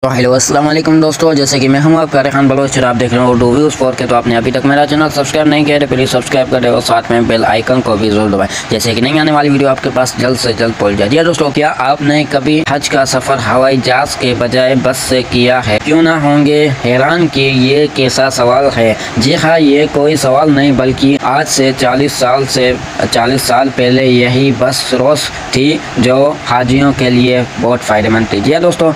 तो हेलो अस्सलाम वालेकुम दोस्तों, जैसे कि मैं हूं आपका रेहान बलोच और आप देख रहे हो उर्दू व्यूज़ 4 के। तो आपने अभी तक मेरा चैनल सब्सक्राइब नहीं किया तो प्लीज़ सब्सक्राइब करें और साथ में बेल आइकन को भी जरूर दबाएं, जैसे कि नहीं आने वाली वीडियो आपके पास जल्द से जल्द पहुंच जाए। दोस्तों, क्या आपने कभी हज का सफ़र हवाई जहाज के बजाय बस से किया है? क्यों ना होंगे हैरान कि ये कैसा सवाल है। जी हाँ, ये कोई सवाल नहीं बल्कि आज से 40 साल पहले यही बस रोज थी जो हाजियों के लिए बहुत फ़ायदेमंद थी। जी दोस्तों,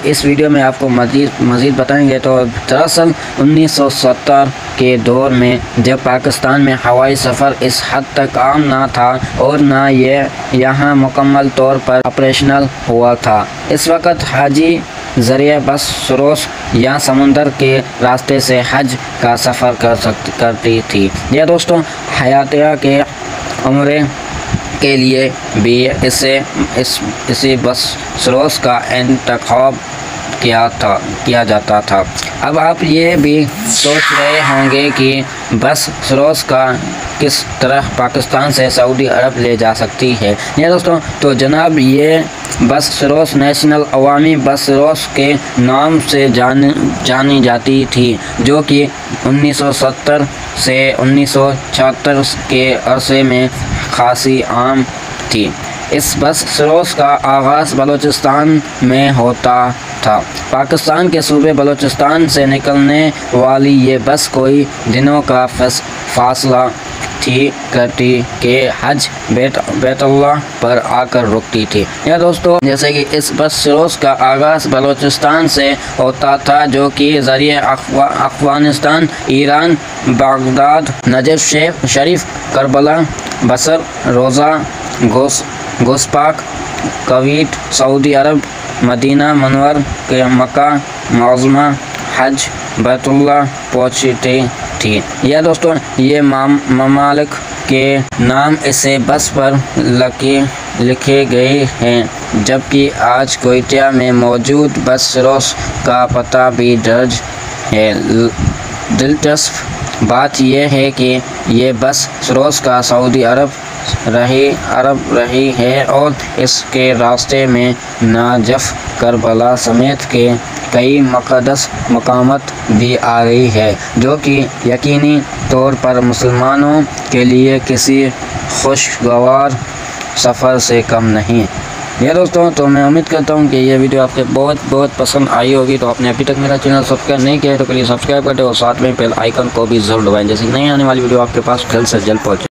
इस वीडियो में आपको मज़ीद बताएंगे। तो दरअसल 1970 के दौर में जब पाकिस्तान में हवाई सफ़र इस हद तक आम ना था और ना ये यहाँ मुकम्मल तौर पर ऑपरेशनल हुआ था, इस वक्त हाजी ज़रिए बस सरोस या समुंदर के रास्ते से हज का सफ़र करती थी। यह दोस्तों, हयातिया के उम्रे के लिए भी इसी बस सरोस का इंतखाब किया जाता था। अब आप ये भी सोच रहे होंगे कि बस सरोस का किस तरह पाकिस्तान से सऊदी अरब ले जा सकती है। ये दोस्तों, तो जनाब, ये बस सरोस नेशनल अवामी बस सरोस के नाम से जानी जाती थी, जो कि 1970 से 1976 के अरसे में खासी आम थी। इस बस सरोस का आगाज़ बलूचिस्तान में होता था। पाकिस्तान के सूबे बलूचिस्तान से निकलने वाली ये बस कोई दिनों का फासला थी करती के हज बैतुल्लाह पर आकर रुकती थी। यह दोस्तों, जैसे कि इस बस सरोस का आगाज़ बलूचिस्तान से होता था, जो कि ज़रिए अफ़गानिस्तान, ईरान, बगदाद, नजफ़ शरीफ, करबला, बसर, रोज़ा, गोस्पाक, कुवैत, सऊदी अरब, मदीना मुनव्वर के मक्का मुअज़्ज़मा, हज बैतुल्लाह पहुँचती थी। यह दोस्तों, ये ममालिक के नाम इसे बस पर लिखे गए हैं, जबकि आज कुवैत में मौजूद बस सरोस का पता भी दर्ज है। दिलचस्प बात यह है कि ये बस सरोस का सऊदी अरब रही है और इसके रास्ते में नजफ़, करबला समेत के कई मुक़द्दस मकामात भी आ रही है, जो कि यकीनी तौर पर मुसलमानों के लिए किसी खुशगवार सफ़र से कम नहीं। ये दोस्तों, तो मैं उम्मीद करता हूँ कि ये वीडियो आपके बहुत पसंद आई होगी। तो आपने अभी तक मेरा चैनल सब्सक्राइब नहीं किया है तो प्लीज़ सब्सक्राइब कर दे और साथ में बेल आइकन को भी ज़रूर दबाएं, जैसे कि नहीं आने वाली वीडियो आपके पास जल्द से जल्द पहुँचे।